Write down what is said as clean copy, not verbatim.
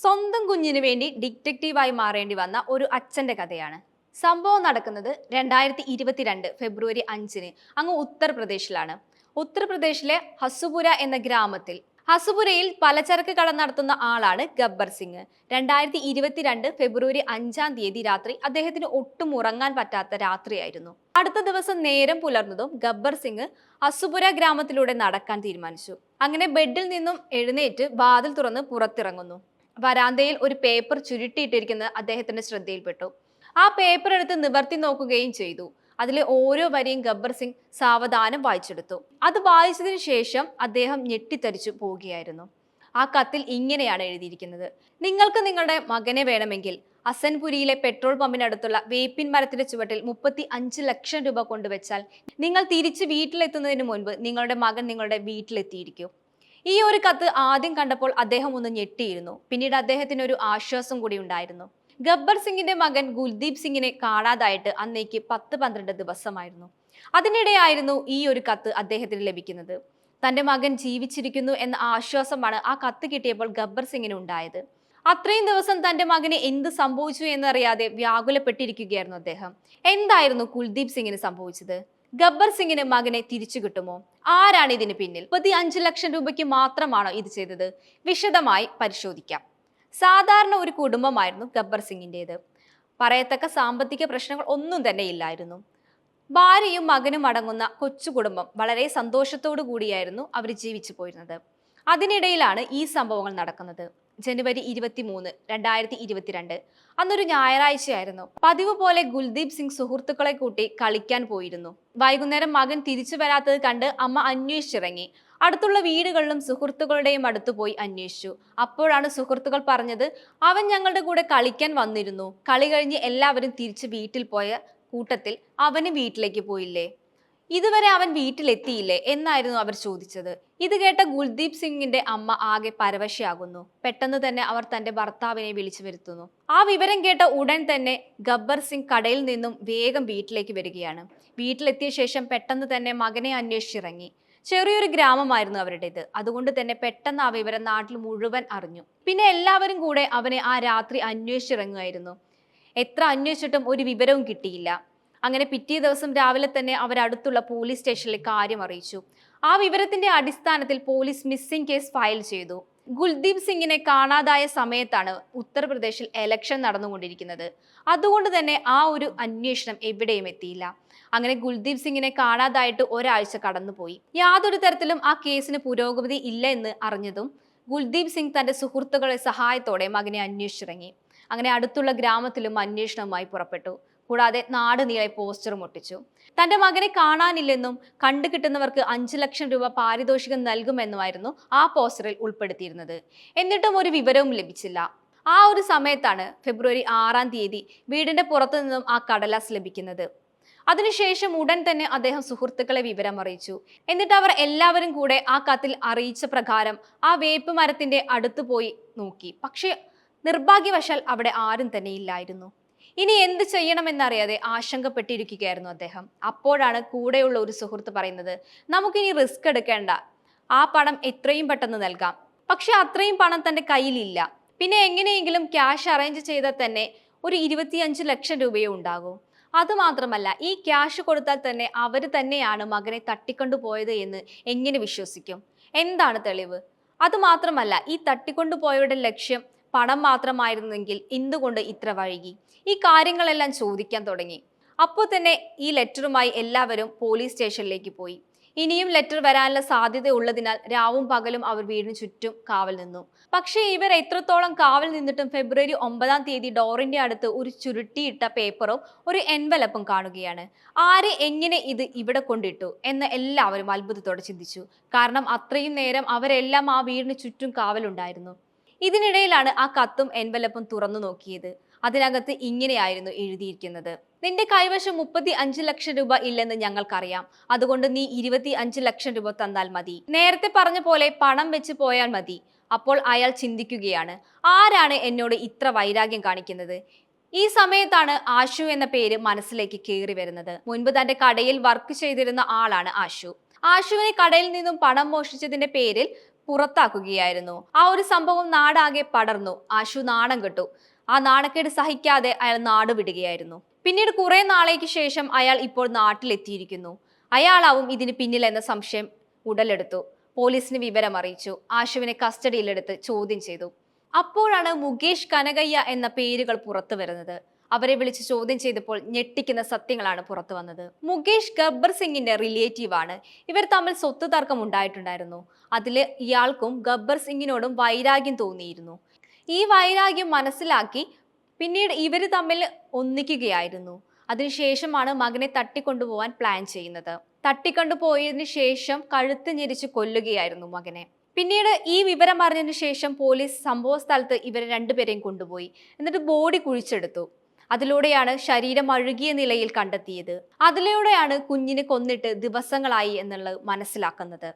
സ്വന്തം കുഞ്ഞിന് വേണ്ടി ഡിറ്റക്റ്റീവായി മാറേണ്ടി വന്ന ഒരു അച്ഛന്റെ കഥയാണ്. സംഭവം നടക്കുന്നത് 2022 ഫെബ്രുവരി 5-ന് അങ്ങ് ഉത്തർപ്രദേശിലാണ്. ഉത്തർപ്രദേശിലെ ഹസുപുര എന്ന ഗ്രാമത്തിൽ. ഹസുപുരയിൽ പലചരക്ക് കട നടത്തുന്ന ആളാണ് ഗബ്ബർ സിംഗ്. 2022 ഫെബ്രുവരി 5-ാം തീയതി രാത്രി അദ്ദേഹത്തിന് ഒട്ടും ഉറങ്ങാൻ പറ്റാത്ത രാത്രിയായിരുന്നു. അടുത്ത ദിവസം നേരം പുലർന്നതും ഗബ്ബർ സിംഗ് ഹസുപുര ഗ്രാമത്തിലൂടെ നടക്കാൻ തീരുമാനിച്ചു. അങ്ങനെ ബെഡിൽ നിന്നും എഴുന്നേറ്റ് വാതിൽ തുറന്ന് പുറത്തിറങ്ങുന്നു. വരാന്തയിൽ ഒരു പേപ്പർ ചുരുട്ടിയിട്ടിരിക്കുന്നത് അദ്ദേഹത്തിന്റെ ശ്രദ്ധയിൽപ്പെട്ടു. ആ പേപ്പർ എടുത്ത് നിവർത്തി നോക്കുകയും ചെയ്തു. അതിലെ ഓരോ വരിയും ഗബ്ബർ സിംഗ് സാവധാനം വായിച്ചെടുത്തു. അത് വായിച്ചതിനു ശേഷം അദ്ദേഹം ഞെട്ടിത്തരിച്ചു പോവുകയായിരുന്നു. ആ കത്തിൽ ഇങ്ങനെയാണ് എഴുതിയിരിക്കുന്നത്: നിങ്ങൾക്ക് നിങ്ങളുടെ മകനെ വേണമെങ്കിൽ അസൻപുരിയിലെ പെട്രോൾ പമ്പിനടുത്തുള്ള വേപ്പിൻ മരത്തിന്റെ ചുവട്ടിൽ 35 ലക്ഷം രൂപ കൊണ്ടുവച്ചാൽ നിങ്ങൾ തിരിച്ച് വീട്ടിലെത്തുന്നതിന് മുൻപ് നിങ്ങളുടെ മകൻ നിങ്ങളുടെ വീട്ടിലെത്തിയിരിക്കും. ഈ ഒരു കത്ത് ആദ്യം കണ്ടപ്പോൾ അദ്ദേഹം ഒന്ന് ഞെട്ടിയിരുന്നു. പിന്നീട് അദ്ദേഹത്തിന് ഒരു ആശ്വാസം കൂടി ഉണ്ടായിരുന്നു. ഗബ്ബർ സിംഗിന്റെ മകൻ ഗുൽദീപ് സിംഗിനെ കാണാതായിട്ട് അന്നേക്ക് 10-12 ദിവസമായിരുന്നു. അതിനിടെയായിരുന്നു ഈ ഒരു കത്ത് അദ്ദേഹത്തിന് ലഭിക്കുന്നത്. തന്റെ മകൻ ജീവിച്ചിരിക്കുന്നു എന്ന ആശ്വാസമാണ് ആ കത്ത് കിട്ടിയപ്പോൾ ഗബ്ബർ സിംഗിന് ഉണ്ടായത്. അത്രയും ദിവസം തന്റെ മകന് എന്ത് സംഭവിച്ചു എന്നറിയാതെ വ്യാകുലപ്പെട്ടിരിക്കുകയായിരുന്നു അദ്ദേഹം. എന്തായിരുന്നു കുൽദീപ് സിംഗിന് സംഭവിച്ചത്? ഗബ്ബർ സിംഗിന് മകനെ തിരിച്ചു കിട്ടുമോ? ആരാണ് ഇതിന് പിന്നിൽ? 35 ലക്ഷം രൂപയ്ക്ക് മാത്രമാണോ ഇത് ചെയ്തത്? വിശദമായി പരിശോധിക്കാം. സാധാരണ ഒരു കുടുംബമായിരുന്നു ഗബ്ബർ സിംഗിൻ്റെത്. പറയത്തക്ക സാമ്പത്തിക പ്രശ്നങ്ങൾ ഒന്നും തന്നെ ഇല്ലായിരുന്നു. ഭാര്യയും മകനും അടങ്ങുന്ന കൊച്ചു കുടുംബം വളരെ സന്തോഷത്തോടു കൂടിയായിരുന്നു അവർ ജീവിച്ചു പോയിരുന്നത്. അതിനിടയിലാണ് ഈ സംഭവങ്ങൾ നടക്കുന്നത്. ജനുവരി 23, 2022 അന്നൊരു ഞായറാഴ്ചയായിരുന്നു. പതിവ് പോലെ ഗുൽദീപ് സിംഗ് സുഹൃത്തുക്കളെ കൂട്ടി കളിക്കാൻ പോയിരുന്നു. വൈകുന്നേരം മകൻ തിരിച്ചു വരാത്തത് കണ്ട് അമ്മ അന്വേഷിച്ചിറങ്ങി. അടുത്തുള്ള വീടുകളിലും സുഹൃത്തുക്കളുടെയും അടുത്ത് പോയി അന്വേഷിച്ചു. അപ്പോഴാണ് സുഹൃത്തുക്കൾ പറഞ്ഞത്, അവൻ ഞങ്ങളുടെ കൂടെ കളിക്കാൻ വന്നിരുന്നു. കളി കഴിഞ്ഞ് എല്ലാവരും തിരിച്ച് വീട്ടിൽ പോയ കൂട്ടത്തിൽ അവന് വീട്ടിലേക്ക് പോയില്ലേ? ഇതുവരെ അവൻ വീട്ടിലെത്തിയില്ലേ എന്നായിരുന്നു അവർ ചോദിച്ചത്. ഇത് കേട്ട ഗുൽദീപ് സിംഗിന്റെ അമ്മ ആകെ പരവശയാകുന്നു. പെട്ടെന്ന് തന്നെ അവർ തന്റെ ഭർത്താവിനെ വിളിച്ചു വരുത്തുന്നു. ആ വിവരം കേട്ട ഉടൻ തന്നെ ഗബ്ബർ സിംഗ് കടയിൽ നിന്നും വേഗം വീട്ടിലേക്ക് വരികയാണ്. വീട്ടിലെത്തിയ ശേഷം പെട്ടെന്ന് തന്നെ മകനെ അന്വേഷിച്ചിറങ്ങി. ചെറിയൊരു ഗ്രാമമായിരുന്നു അവരുടേത്. അതുകൊണ്ട് തന്നെ പെട്ടെന്ന് ആ വിവരം നാട്ടിൽ മുഴുവൻ അറിഞ്ഞു. പിന്നെ എല്ലാവരും കൂടെ അവനെ ആ രാത്രി അന്വേഷിച്ചിറങ്ങുമായിരുന്നു. എത്ര അന്വേഷിച്ചിട്ടും ഒരു വിവരവും കിട്ടിയില്ല. അങ്ങനെ പിറ്റേ ദിവസം രാവിലെ തന്നെ അവരടുത്തുള്ള പോലീസ് സ്റ്റേഷനിൽ കാര്യം അറിയിച്ചു. ആ വിവരത്തിന്റെ അടിസ്ഥാനത്തിൽ പോലീസ് മിസ്സിംഗ് കേസ് ഫയൽ ചെയ്തു. ഗുൽദീപ് സിംഗിനെ കാണാതായ സമയത്താണ് ഉത്തർപ്രദേശിൽ എലക്ഷൻ നടന്നുകൊണ്ടിരിക്കുന്നത്. അതുകൊണ്ട് തന്നെ ആ ഒരു അന്വേഷണം എവിടെയും എത്തിയില്ല. അങ്ങനെ ഗുൽദീപ് സിംഗിനെ കാണാതായിട്ട് ഒരാഴ്ച കടന്നുപോയി. യാതൊരു തരത്തിലും ആ കേസിന് പുരോഗതി ഇല്ല എന്ന് അറിഞ്ഞതും ഗുൽദീപ് സിംഗ് തന്റെ സുഹൃത്തുക്കളുടെ സഹായത്തോടെ മകനെ അന്വേഷിച്ചിറങ്ങി. അങ്ങനെ അടുത്തുള്ള ഗ്രാമത്തിലും അന്വേഷണവുമായി പുറപ്പെട്ടു. കൂടാതെ നാട് നീളെ പോസ്റ്ററും ഒട്ടിച്ചു. തന്റെ മകനെ കാണാനില്ലെന്നും കണ്ടുകിട്ടുന്നവർക്ക് 5 ലക്ഷം രൂപ പാരിതോഷികം നൽകുമെന്നുമായിരുന്നു ആ പോസ്റ്ററിൽ ഉൾപ്പെടുത്തിയിരുന്നത്. എന്നിട്ടും ഒരു വിവരവും ലഭിച്ചില്ല. ആ ഒരു സമയത്താണ് ഫെബ്രുവരി 6-ാം തീയതി വീടിന്റെ പുറത്തു നിന്നും ആ കടലാസ് ലഭിക്കുന്നത്. അതിനുശേഷം ഉടൻ തന്നെ അദ്ദേഹം സുഹൃത്തുക്കളെ വിവരം അറിയിച്ചു. എന്നിട്ട് അവർ എല്ലാവരും കൂടെ ആ കത്തിൽ അറിയിച്ച പ്രകാരം ആ വേപ്പ് മരത്തിന്റെ അടുത്ത് പോയി നോക്കി. പക്ഷെ നിർഭാഗ്യവശാൽ അവിടെ ആരും തന്നെ ഇല്ലായിരുന്നു. ഇനി എന്ത് ചെയ്യണമെന്നറിയാതെ ആശങ്കപ്പെട്ടിരിക്കുകയായിരുന്നു അദ്ദേഹം. അപ്പോഴാണ് കൂടെയുള്ള ഒരു സുഹൃത്ത് പറയുന്നത്, നമുക്കിനി റിസ്ക് എടുക്കേണ്ട, ആ പണം എത്രയും പെട്ടെന്ന് നൽകാം. പക്ഷെ അത്രയും പണം തന്റെ കയ്യിലില്ല. പിന്നെ എങ്ങനെയെങ്കിലും ക്യാഷ് അറേഞ്ച് ചെയ്താൽ തന്നെ ഒരു 25 ലക്ഷം രൂപയേ ഉണ്ടാകൂ. അതുമാത്രമല്ല, ഈ ക്യാഷ് കൊടുത്താൽ തന്നെ അവർ തന്നെയാണ് മകനെ തട്ടിക്കൊണ്ടുപോയത് എന്ന് എങ്ങനെ വിശ്വസിക്കും? എന്താണ് തെളിവ്? അതുമാത്രമല്ല, ഈ തട്ടിക്കൊണ്ടുപോയവരുടെ ലക്ഷ്യം പണം മാത്രമായിരുന്നെങ്കിൽ എന്തുകൊണ്ട് ഇത്ര വൈകി? ഈ കാര്യങ്ങളെല്ലാം ചോദിക്കാൻ തുടങ്ങി. അപ്പോൾ തന്നെ ഈ ലെറ്ററുമായി എല്ലാവരും പോലീസ് സ്റ്റേഷനിലേക്ക് പോയി. ഇനിയും ലെറ്റർ വരാനുള്ള സാധ്യത ഉള്ളതിനാൽ രാവും പകലും അവർ വീടിന് ചുറ്റും കാവൽ നിന്നു. പക്ഷേ ഇവർ എത്രത്തോളം കാവൽ നിന്നിട്ടും ഫെബ്രുവരി 9-ാം തീയതി ഡോറിന്റെ അടുത്ത് ഒരു ചുരുട്ടിയിട്ട പേപ്പറും ഒരു എൻവലപ്പും കാണുകയാണ്. ആര് എങ്ങനെ ഇത് ഇവിടെ കൊണ്ടിട്ടു എന്ന് എല്ലാവരും അത്ഭുതത്തോടെ ചിന്തിച്ചു. കാരണം അത്രയും നേരം അവരെല്ലാം ആ വീടിന് ചുറ്റും കാവലുണ്ടായിരുന്നു. ഇതിനിടയിലാണ് ആ കത്തും എൻവലപ്പും തുറന്നു നോക്കിയത്. അതിനകത്ത് ഇങ്ങനെയായിരുന്നു എഴുതിയിരിക്കുന്നത്: നിന്റെ കൈവശം 35 ലക്ഷം രൂപ ഇല്ലെന്ന് ഞങ്ങൾക്കറിയാം. അതുകൊണ്ട് നീ 25 ലക്ഷം രൂപ തന്നാൽ മതി. നേരത്തെ പറഞ്ഞ പോലെ പണം വെച്ച് പോയാൽ മതി. അപ്പോൾ അയാൾ ചിന്തിക്കുകയാണ്, ആരാണ് എന്നോട് ഇത്ര വൈരാഗ്യം കാണിക്കുന്നത്? ഈ സമയത്താണ് ആശു എന്ന പേര് മനസ്സിലേക്ക് കയറി വരുന്നത്. മുൻപ് തന്റെ കടയിൽ വർക്ക് ചെയ്തിരുന്ന ആളാണ് ആശു. ആശുവിനെ കടയിൽ നിന്നും പണം മോഷ്ടിച്ചതിന്റെ പേരിൽ പുറത്താക്കുകയായിരുന്നു. ആ ഒരു സംഭവം നാടാകെ പടർന്നു. ആശു നാണം കെട്ടു. ആ നാണക്കേട് സഹിക്കാതെ അയാൾ നാട് വിടുകയായിരുന്നു. പിന്നീട് കുറെ നാളേക്ക് ശേഷം അയാൾ ഇപ്പോൾ നാട്ടിലെത്തിയിരിക്കുന്നു. അയാളാവും ഇതിന് പിന്നിൽ എന്ന സംശയം ഉടലെടുത്തു. പോലീസിന് വിവരം അറിയിച്ചു. ആശുവിനെ കസ്റ്റഡിയിലെടുത്ത് ചോദ്യം ചെയ്തു. അപ്പോഴാണ് മുകേഷ്, കനകയ്യ എന്ന പേരുകൾ പുറത്തു വരുന്നത്. അവരെ വിളിച്ച് ചോദ്യം ചെയ്തപ്പോൾ ഞെട്ടിക്കുന്ന സത്യങ്ങളാണ് പുറത്തു വന്നത്. മുകേഷ് ഗബ്ബർ സിംഗിന്റെ റിലേറ്റീവ് ആണ്. ഇവർ തമ്മിൽ സ്വത്ത് തർക്കം ഉണ്ടായിട്ടുണ്ടായിരുന്നു. അതില് ഇയാൾക്കും ഗബ്ബർ സിംഗിനോടും വൈരാഗ്യം തോന്നിയിരുന്നു. ഈ വൈരാഗ്യം മനസ്സിലാക്കി പിന്നീട് ഇവർ തമ്മിൽ ഒന്നിക്കുകയായിരുന്നു. അതിനുശേഷമാണ് മകനെ തട്ടിക്കൊണ്ടുപോകാൻ പ്ലാൻ ചെയ്യുന്നത്. തട്ടിക്കൊണ്ടുപോയതിനു ശേഷം കഴുത്ത് ഞെരിച്ച് കൊല്ലുകയായിരുന്നു മകനെ. പിന്നീട് ഈ വിവരം അറിഞ്ഞതിനു ശേഷം പോലീസ് സംഭവ സ്ഥലത്ത് ഇവരെ രണ്ടുപേരെയും കൊണ്ടുപോയി. എന്നിട്ട് ബോഡി കുഴിച്ചെടുത്തു. അതിലൂടെയാണ് ശരീരം അഴുകിയ നിലയിൽ കണ്ടെത്തിയത്. അതിലൂടെയാണ് കുഞ്ഞിനെ കൊന്നിട്ട് ദിവസങ്ങളായി എന്നുള്ളത് മനസ്സിലാക്കുന്നത്.